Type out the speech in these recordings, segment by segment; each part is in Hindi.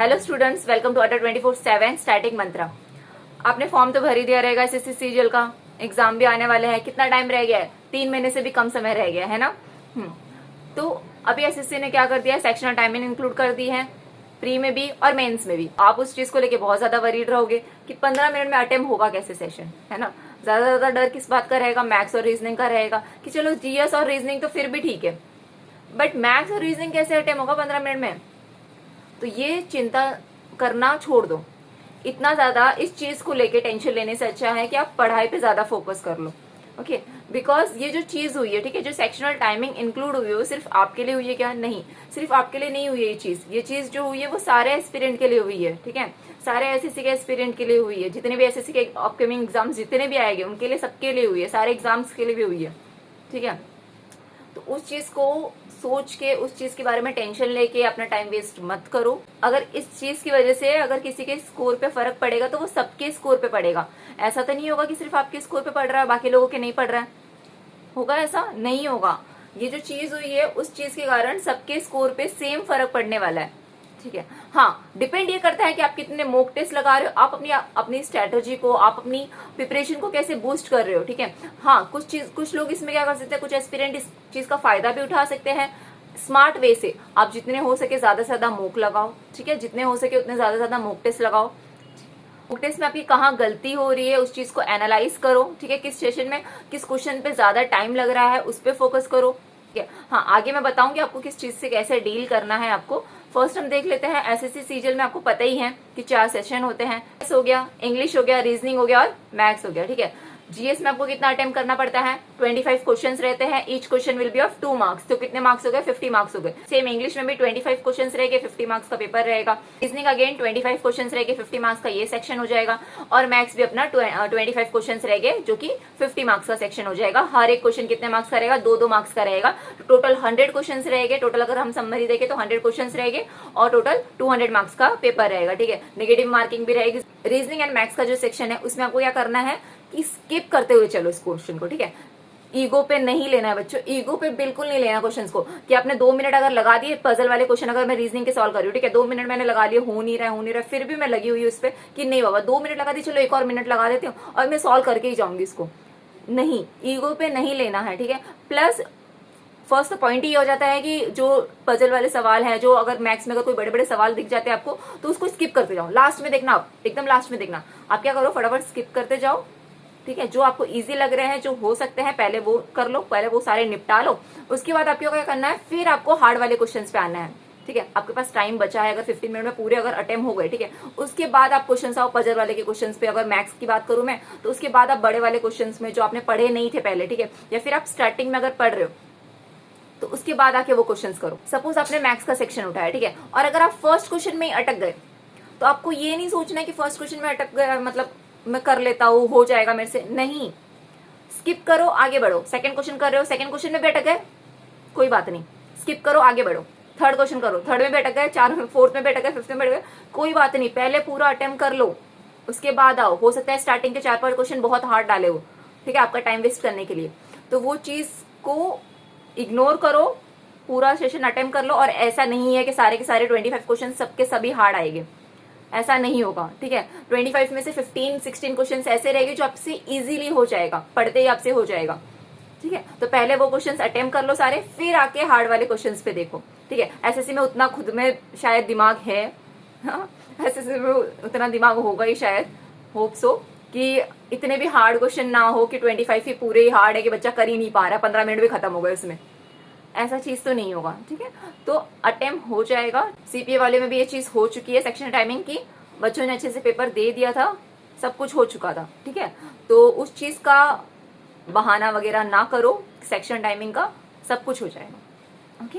हेलो स्टूडेंट्स, वेलकम टू अड्डा 24/7 स्टैटिक मंत्रा। आपने फॉर्म तो भर ही दिया रहेगा एसएससी सीजीएल का। एग्जाम भी आने वाले हैं, कितना टाइम रह गया है? 3 महीने से भी कम समय रह गया है ना। तो अभी एसएससी ने क्या कर दिया है, सेक्शनल टाइमिंग इंक्लूड कर दी है, प्री में भी और मेंस में भी। आप उस चीज को लेके बहुत ज्यादा वरीड रहोगे कि 15 मिनट में अटेम्प्ट होगा कैसे सेशन, है ना। ज्यादा डर किस बात का रहेगा? मैथ्स और रीजनिंग का रहेगा कि चलो जीएस और रीजनिंग तो फिर भी ठीक है, बट मैथ्स और रीजनिंग कैसे अटेम्प्ट होगा 15 मिनट में? तो ये चिंता करना छोड़ दो। इतना ज्यादा इस चीज को लेके टेंशन लेने से अच्छा है कि आप पढ़ाई पे ज्यादा फोकस कर लो। ओके, बिकॉज ये जो चीज हुई है, ठीक है, जो सेक्शनल टाइमिंग इंक्लूड हुई है वो सिर्फ आपके लिए हुई है क्या? नहीं, सिर्फ आपके लिए नहीं हुई है ये चीज जो हुई है वो सारे एस्पिरेंट के लिए हुई है। ठीक है, सारे एसएससी के एस्पिरेंट के लिए हुई है, जितने भी एसएससी के अपकमिंग एग्जाम्स जितने भी आएंगे उनके लिए, सबके लिए हुई है, सारे एग्जाम्स के लिए भी हुई है। ठीक है, तो उस चीज को सोच के, उस चीज के बारे में टेंशन लेके अपना टाइम वेस्ट मत करो। अगर इस चीज की वजह से अगर किसी के स्कोर पे फर्क पड़ेगा तो वो सबके स्कोर पे पड़ेगा। ऐसा तो नहीं होगा कि सिर्फ आपके स्कोर पे पड़ रहा है बाकी लोगों के नहीं पड़ रहा है, होगा? ऐसा नहीं होगा। ये जो चीज हुई है उस चीज के कारण सबके स्कोर पे सेम फर्क पड़ने वाला है। ठीक है, हाँ, डिपेंड ये करता है कि आप कितने मॉक टेस्ट लगा रहे हो, आप अपनी स्ट्रेटजी को, आप अपनी प्रिपरेशन को कैसे बूस्ट कर रहे हो। ठीक है, हाँ, कुछ लोग इसमें क्या कर सकते हैं, कुछ एस्पिरेंट इस चीज का फायदा भी उठा सकते हैं स्मार्ट वे से। आप जितने हो सके ज्यादा से ज्यादा मॉक लगाओ। ठीक है, जितने हो सके उतने ज्यादा से ज्यादा मॉक टेस्ट लगाओ। मॉक टेस्ट में आपकी कहाँ गलती हो रही है उस चीज को एनालाइज करो। ठीक है, किस सेशन में किस क्वेश्चन पे ज्यादा टाइम लग रहा है उस पर फोकस करो। ठीक है, हाँ, आगे मैं बताऊंगी आपको किस चीज से कैसे डील करना है आपको। फर्स्ट हम देख लेते हैं एसएससी सीजीएल में आपको पता ही है कि 4 सेशन होते हैं। हो गया, इंग्लिश हो गया, रीजनिंग हो गया और मैथ्स हो गया। ठीक है, जीएस में आपको कितना अटेम्प्ट करना पड़ता है? 25 क्वेश्चंस रहते हैं, each question will be of 2 marks. तो कितने मार्क्स हो गए? 50 मार्क्स हो गए। सेम इंग्लिश में भी 25 क्वेश्चंस रहेंगे, 50 मार्क्स का पेपर रहेगा। रीजनिंग अगेन 25 क्वेश्चंस रहेंगे, 50 मार्क्स का ये सेक्शन हो जाएगा। और मैथ्स भी अपना 25 क्वेश्चंस रहेंगे जो कि 50 मार्क्स का सेक्शन हो जाएगा। हर एक क्वेश्चन कितने मार्क्स का रहेगा? 2-2 मार्क्स का रहेगा। टोटल 100 क्वेश्चन रहेंगे। टोटल अगर हम समरी देखें तो 100 क्वेश्चन रहेंगे और टोटल 200 मार्क्स का पेपर रहेगा। ठीक है, नेगेटिव मार्किंग भी रहेगी। रीजनिंग एंड मैथ्स का जो सेक्शन है उसमें आपको क्या करना है कि स्किप करते हुए चलो इस क्वेश्चन को। ठीक है, ईगो पे नहीं लेना है बच्चों, ईगो पे बिल्कुल नहीं लेना क्वेश्चंस को कि आपने 2 मिनट अगर लगा दिए पजल वाले क्वेश्चन, अगर मैं रीजनिंग के सॉल्व कर रही हूँ, ठीक है, 2 मिनट मैंने लगा लिए, हो नहीं रहा, फिर भी मैं लगी हुई उस पर कि नहीं बाबा 2 मिनट लगा दी, चलो एक और मिनट लगा देती हूँ और मैं सॉल्व करके ही जाऊंगी इसको। नहीं, ईगो पे नहीं लेना है। ठीक है, प्लस फर्स्ट पॉइंट ये हो जाता है कि जो पजल वाले सवाल हैं, जो अगर मैथ्स में अगर कोई बड़े बड़े सवाल दिख जाते हैं आपको तो उसको स्किप करते जाओ। लास्ट में देखना, आप एकदम लास्ट में देखना, आप क्या करो, फटाफट स्किप करते जाओ। ठीक है, जो आपको इजी लग रहे हैं, जो हो सकते हैं, पहले वो कर लो, पहले वो सारे निपटा लो। उसके बाद आपको क्या करना है, फिर आपको हार्ड वाले क्वेश्चंस पे आना है। ठीक है, आपके पास टाइम बचा है, अगर 15 मिनट में पूरे अगर अटेम्प्ट हो गए, ठीक है, उसके बाद आप क्वेश्चंस आओ पजल वाले के क्वेश्चंस पे। अगर मैथ्स की बात करूं मैं तो उसके बाद आप बड़े वाले क्वेश्चंस में जो आपने पढ़े नहीं थे पहले, ठीक है, या फिर आप स्टार्टिंग में अगर पढ़ रहे हो तो उसके बाद आके वो क्वेश्चंस करो। सपोज आपने मैथ्स का सेक्शन उठाया, ठीक है, और अगर आप फर्स्ट क्वेश्चन में ही अटक गए तो आपको ये नहीं सोचना है कि फर्स्ट क्वेश्चन में अटक गया मतलब मैं कर लेता हूँ, हो जाएगा मेरे से। नहीं, स्किप करो, आगे बढ़ो। सेकंड क्वेश्चन कर रहे हो, सेकंड क्वेश्चन में भी अटक गए, कोई बात नहीं, स्किप करो, आगे बढ़ो। थर्ड क्वेश्चन करो, थर्ड में भी अटक गए, फोर्थ में भी अटक गए, फिफ्थ में भी अटक गए, कोई बात नहीं, पहले पूरा अटेम्प्ट कर लो, उसके बाद आओ। हो सकता है स्टार्टिंग के 4-5 क्वेश्चन बहुत हार्ड डाले हो, ठीक है, आपका टाइम वेस्ट करने के लिए, तो वो चीज को इग्नोर करो, पूरा सेशन अटेम्प्ट कर लो। और ऐसा नहीं है कि सारे के सारे 25 क्वेश्चन सबके सभी हार्ड आएंगे, ऐसा नहीं होगा। ठीक है, 25 में से 15-16 क्वेश्चन ऐसे रहेंगे जो आपसे इजीली हो जाएगा, पढ़ते ही आपसे हो जाएगा। ठीक है, तो पहले वो क्वेश्चंस अटेम्प्ट कर लो सारे, फिर आके हार्ड वाले क्वेश्चंस पे देखो। ठीक है, एसएससी में उतना खुद में शायद दिमाग है, एसएससी में उतना दिमाग होगा ही शायद, होप सो, कि इतने भी हार्ड क्वेश्चन ना हो कि 25 ही पूरे ही हार्ड है कि बच्चा कर ही नहीं पा रहा, 15 मिनट भी खत्म हो गए उसमें, ऐसा चीज तो नहीं होगा। ठीक है, तो अटेम्प्ट हो जाएगा। सीपीए वाले में भी ये चीज हो चुकी है, सेक्शन टाइमिंग की, बच्चों ने अच्छे से पेपर दे दिया था, सब कुछ हो चुका था। ठीक है, तो उस चीज का बहाना वगैरह ना करो, सेक्शन टाइमिंग का सब कुछ हो जाएगा। ओके,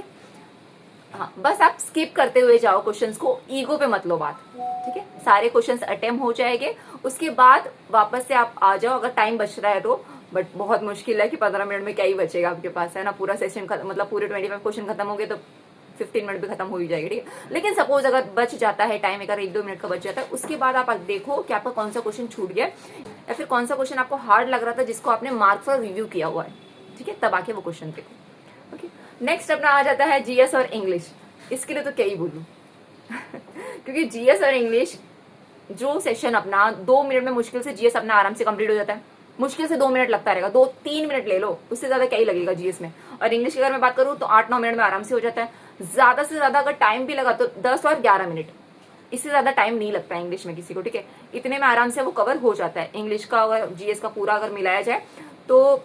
हाँ, बस आप स्किप करते हुए जाओ क्वेश्चंस को, ईगो पे मत लो बात। ठीक है, सारे क्वेश्चंस अटेम्प्ट हो जाएंगे, उसके बाद वापस से आप आ जाओ अगर टाइम बच रहा है तो। बट बहुत मुश्किल है कि 15 मिनट में क्या ही बचेगा आपके पास, है ना। पूरा सेशन मतलब पूरे 25 क्वेश्चन खत्म हो गए तो 15 मिनट भी खत्म हो ही जाएगी। ठीक है, लेकिन सपोज अगर बच जाता है टाइम, अगर 1-2 मिनट का बच जाता है, उसके बाद आप देखो कि आपका कौन सा क्वेश्चन छूट गया या फिर कौन सा क्वेश्चन आपको हार्ड लग रहा था जिसको आपने मार्क्स और रिव्यू किया हुआ है। ठीक है, तब आके वो क्वेश्चन देखो। ओके, नेक्स्ट अपना आ जाता है जीएस और इंग्लिश। इसके लिए तो क्या ही बोलूं क्योंकि जीएस और इंग्लिश जो सेशन अपना 2 मिनट में मुश्किल से जीएस अपना आराम से कंप्लीट हो जाता है, मुश्किल से 2 मिनट लगता रहेगा, 2-3 मिनट ले लो, उससे ज्यादा क्या ही लगेगा जीएस में। और इंग्लिश की अगर मैं बात करूँ तो 8-9 मिनट में आराम से हो जाता है। ज्यादा से ज्यादा अगर टाइम भी लगा तो 10 और 11 मिनट, इससे ज्यादा टाइम नहीं लगता है इंग्लिश में किसी को, ठीक है। इतने में आराम से वो कवर हो जाता है। इंग्लिश का अगर जीएस का पूरा अगर मिलाया जाए तो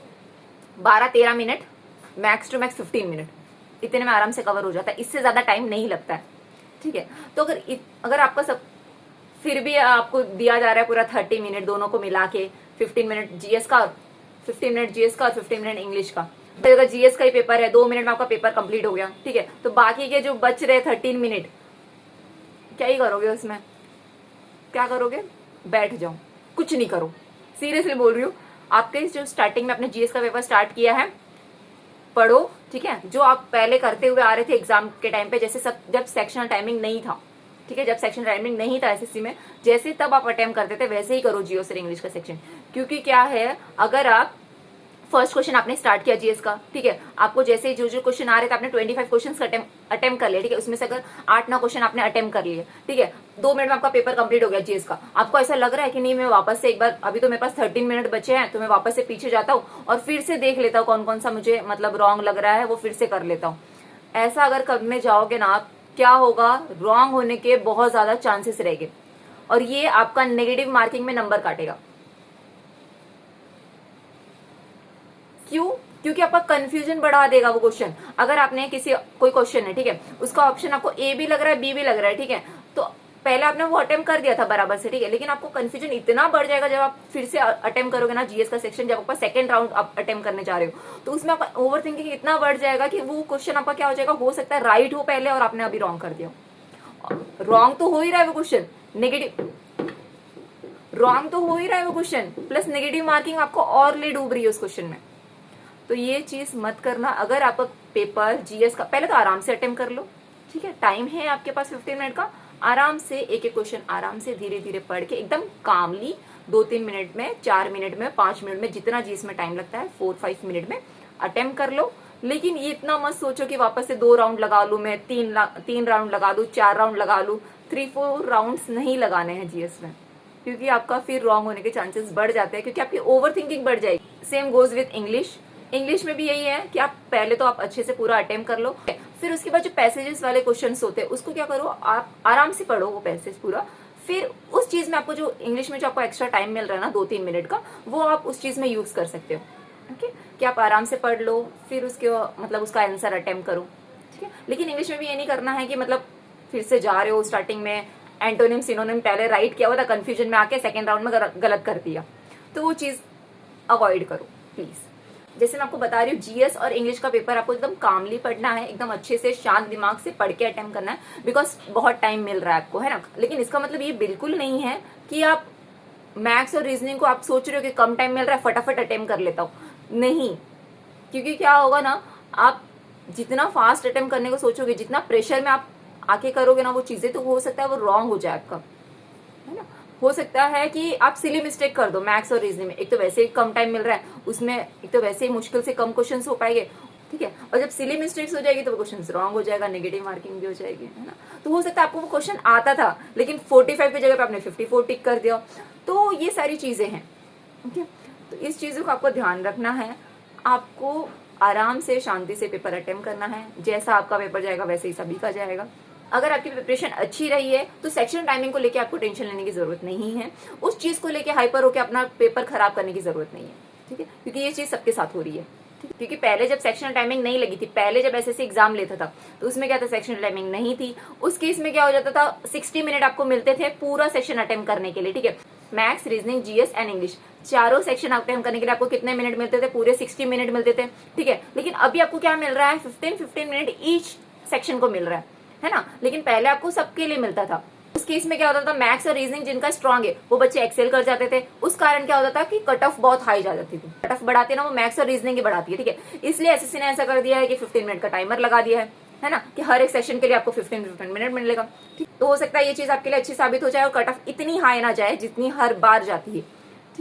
12-13 minute, max to max 15 minute, इतने में आराम से कवर हो जाता है, इससे ज्यादा टाइम नहीं लगता है, ठीक है। तो अगर आपका सब फिर भी आपको दिया जा रहा है पूरा 30 मिनट दोनों को मिला के, 15 मिनट जीएस का और 15 मिनट जीएस का और 15 मिनट इंग्लिश का, तो अगर जीएस का ही पेपर है 2 मिनट में आपका पेपर कंप्लीट हो गया, ठीक है। तो बाकी के जो बच रहे 13 मिनट क्या ही करोगे उसमें, क्या करोगे, बैठ जाओ, कुछ नहीं करो, सीरियसली बोल रही हूँ। आपके जो स्टार्टिंग में अपने जीएस का पेपर स्टार्ट किया है, पढ़ो, ठीक है। जो आप पहले करते हुए आ रहे थे एग्जाम के टाइम पे, जैसे जब सेक्शनल टाइमिंग नहीं था, ठीक है, जब सेक्शन टाइमिंग नहीं था एसएससी में, जैसे तब आप अटेम्प्ट करते थे वैसे ही करो जीएस और इंग्लिश का सेक्शन। क्योंकि क्या है, अगर आप फर्स्ट क्वेश्चन आपने स्टार्ट किया जीएस का, ठीक है, आपको जैसे जो जो क्वेश्चन आ रहे थे आपने 25 क्वेश्चन अटेम्प्ट कर लिए, ठीक है, उसमें से अगर 8-9 क्वेश्चन आपने अटेम्प्ट कर लिए, ठीक है, 2 मिनट में आपका पेपर कंप्लीट हो गया जीएस का। आपको ऐसा लग रहा है कि नहीं, मैं वापस से एक बार, अभी तो मेरे पास 13 मिनट बचे हैं, तो मैं वापस से पीछे जाता हूँ और फिर से देख लेता हूँ कौन कौन सा मुझे मतलब रॉन्ग लग रहा है, वो फिर से कर लेता हूँ। ऐसा अगर करने जाओगे ना, क्या होगा, रॉन्ग होने के बहुत ज्यादा चांसेस रहेंगे और ये आपका नेगेटिव मार्किंग में नंबर काटेगा। क्यों? क्योंकि आपका कंफ्यूजन बढ़ा देगा वो क्वेश्चन। अगर आपने कोई क्वेश्चन है, ठीक है, उसका ऑप्शन आपको ए भी लग रहा है, बी भी लग रहा है, ठीक है, तो पहले आपने वो अटेम्प्ट कर दिया था बराबर से, ठीक है, लेकिन आपको कंफ्यूजन इतना बढ़ जाएगा जब आप फिर से अटेम्प्ट करोगे ना जीएस का सेक्शन, जब आपका सेकंड राउंड आप अटेम्प्ट करने जा रहे हो, तो उसमें आपका ओवर थिंकिंग इतना बढ़ जाएगा कि वो क्वेश्चन आपका क्या हो जाएगा, हो सकता है राइट हो पहले और आपने अभी रॉन्ग कर दिया। रॉन्ग तो हो ही रहा है वो क्वेश्चन, नेगेटिव रॉन्ग तो हो ही रहा है वो क्वेश्चन, प्लस नेगेटिव मार्किंग आपको और ले डूब रही है उस क्वेश्चन में। तो ये चीज मत करना। अगर आपका पेपर जीएस का, पहले तो आराम से अटेम्प्ट कर लो, ठीक है, टाइम है आपके पास 15 मिनट का, आराम से एक एक क्वेश्चन आराम से धीरे धीरे पढ़ के एकदम कामली 2-3 मिनट में, 4 मिनट में, 5 मिनट में, जितना जीएस में टाइम लगता है 4-5 मिनट में अटेम्प्ट कर लो। लेकिन ये इतना मत सोचो कि वापस से 2 राउंड लगा लू मैं, 3 राउंड लगा लू, 4 राउंड लगा लू, 3-4 राउंड्स नहीं लगाने हैं जीएस में, क्योंकि आपका फिर रॉन्ग होने के चांसेस बढ़ जाते हैं, क्योंकि आपकी ओवर थिंकिंग बढ़ जाएगी। Same goes with English. English में भी यही है कि आप पहले तो आप अच्छे से पूरा अटेम्प्ट कर लो, फिर उसके बाद जो पैसेजेस वाले क्वेश्चंस होते हैं उसको क्या करो, आप आराम से पढ़ो वो पैसेज पूरा। फिर उस चीज में आपको जो इंग्लिश में जो आपको एक्स्ट्रा टाइम मिल रहा है ना 2-3 मिनट का, वो आप उस चीज में यूज कर सकते हो, ओके, कि आप आराम से पढ़ लो, फिर उसके मतलब उसका आंसर अटेम्प्ट करो, ठीक है। लेकिन इंग्लिश में भी ये नहीं करना है कि मतलब फिर से जा रहे हो स्टार्टिंग में एंटोनिम सिनोनिम पहले राइट किया हुआ था, कंफ्यूजन में आके सेकेंड राउंड में गलत कर दिया, तो वो चीज अवॉइड करो प्लीज। जैसे मैं आपको बता रही हूँ, जीएस और इंग्लिश का पेपर आपको एकदम कामली पढ़ना है, एकदम अच्छे से शांत दिमाग से पढ़ के अटेम्प्ट करना है, बिकॉज बहुत टाइम मिल रहा है आपको, है ना। लेकिन इसका मतलब ये बिल्कुल नहीं है कि आप मैथ्स और रीजनिंग को आप सोच रहे हो कि कम टाइम मिल रहा है फटाफट अटेम्प्ट कर लेता हूँ, नहीं। क्योंकि क्या होगा ना, आप जितना फास्ट अटेम्प्ट करने को सोचोगे, जितना प्रेशर में आप आके करोगे ना वो चीजें, तो हो सकता है वो रॉन्ग हो जाए आपका, है ना। हो सकता है कि आप सिली मिस्टेक कर दो मैथ्स और रीजनिंग में, एक तो वैसे ही कम टाइम मिल रहा है उसमें, एक तो वैसे ही मुश्किल से कम क्वेश्चन हो पाएंगे, ठीक है, और जब सिली मिस्टेक्स हो जाएगी तो वो क्वेश्चन रॉन्ग हो जाएगा, नेगेटिव मार्किंग भी हो जाएगी, है ना। तो हो सकता है आपको वो क्वेश्चन आता था लेकिन 45 की जगह पे आपने 54 टिक कर दिया, तो ये सारी चीजें हैं, ठीक है। तो इस चीजों का आपको ध्यान रखना है, आपको आराम से शांति से पेपर अटेम्प्ट करना है, जैसा आपका पेपर जाएगा वैसे ही सभी का जाएगा। अगर आपकी प्रिपरेशन अच्छी रही है तो सेक्शन टाइमिंग को लेके आपको टेंशन लेने की जरूरत नहीं है, उस चीज को लेके हाइपर होकर अपना पेपर खराब करने की जरूरत नहीं है, ठीक है, क्योंकि ये चीज सबके साथ हो रही है। क्योंकि पहले जब सेक्शनल टाइमिंग नहीं लगी थी, पहले जब एसएससी एग्जाम लेता था तो उसमें क्या था, सेक्शनल टाइमिंग नहीं थी, उस केस में क्या हो जाता था 60 मिनट आपको मिलते थे पूरा सेक्शन अटेम्प्ट करने के लिए, ठीक है। Maths, reasoning, GS and English चारों सेक्शन अटेम्प्ट करने के लिए आपको कितने मिनट मिलते थे, पूरे 60 मिनट मिलते थे, ठीक है। लेकिन अभी आपको क्या मिल रहा है, 15-15 मिनट ईच सेक्शन को मिल रहा है ना। लेकिन पहले आपको सबके लिए मिलता था। उस केस में क्या होता था, मैथ्स और रीजनिंग जिनका स्ट्रांग है वो बच्चे एक्सेल कर जाते थे, उस कारण क्या होता था कि कट ऑफ बहुत हाई जा जाती थी। कट ऑफ बढ़ाते ना वो मैथ्स और रीजनिंग की बढ़ाती है, ठीक है। इसलिए एसएससी ने ऐसा कर दिया है कि 15 मिनट का टाइमर लगा दिया है ना, कि हर एक सेशन के लिए आपको 15-15 मिनट मिलेगा, ठीक। तो हो सकता है ये चीज आपके लिए अच्छी साबित हो जाए और कट ऑफ इतनी हाई ना जाए जितनी हर बार जाती है।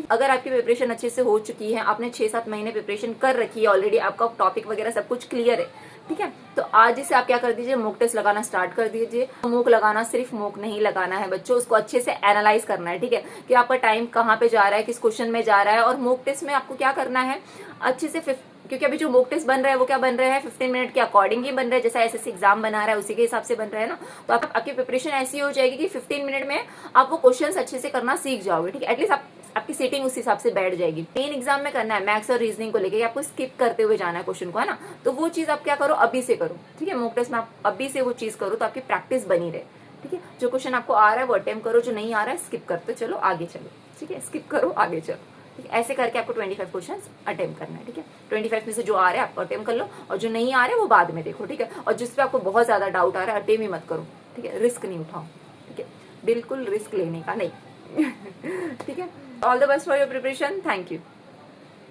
अगर आपकी प्रिपरेशन अच्छे से हो चुकी है, आपने 6-7 महीने प्रिपरेशन कर रखी है ऑलरेडी, आपका टॉपिक वगैरह सब कुछ क्लियर है, ठीक है। तो आज से आप क्या कर दीजिए, मॉक टेस्ट लगाना स्टार्ट कर दीजिए। मॉक लगाना सिर्फ मॉक नहीं लगाना है बच्चों, उसको अच्छे से एनालाइज करना है, ठीक है, कि आपका टाइम कहाँ पे जा रहा है, किस क्वेश्चन में जा रहा है। और मॉक टेस्ट में आपको क्या करना है, अच्छे से क्योंकि अभी जो मॉक टेस्ट बन रहा है वो क्या बन रहा है, 15 मिनट के अकॉर्डिंग ही बन रहा है, जैसा एसएससी एग्जाम बना रहा है उसी के हिसाब से बन रहा है ना। तो आपकी प्रिपरेशन ऐसी हो जाएगी कि 15 मिनट में आप वो क्वेश्चन अच्छे से करना सीख जाओगे, ठीक है। एटलीस्ट आपकी सीटिंग उस हिसाब से बैठ जाएगी। मेन एग्जाम में करना है मैथ्स और रीजनिंग को लेके, आपको स्किप करते हुए जाना है क्वेश्चन को, है ना। तो वो चीज आप क्या करो, अभी से करो, ठीक है। मॉक टेस्ट में आप अभी से वो चीज करो तो आपकी प्रैक्टिस बनी रहे, ठीक है। जो क्वेश्चन आपको आ रहा है वो अटेम्प्ट करो, जो नहीं आ रहा है स्किप करते चलो, आगे चलो, ठीक है। स्किप करो, आगे चलो, ठीक है। ऐसे करके आपको 25 क्वेश्चन अटेम्प्ट करना है, ठीक है। 25 में से जो आ रहा है आपको अटेम्प्ट कर लो, और जो नहीं आ रहा है वो बाद में देखो, ठीक है। और जिस पे आपको बहुत ज्यादा डाउट आ रहा है अटेम्प्ट ही मत करो, ठीक है। रिस्क नहीं उठाओ, ठीक है, बिल्कुल रिस्क लेने का नहीं। ठीक है। All the best for your preparation, thank you.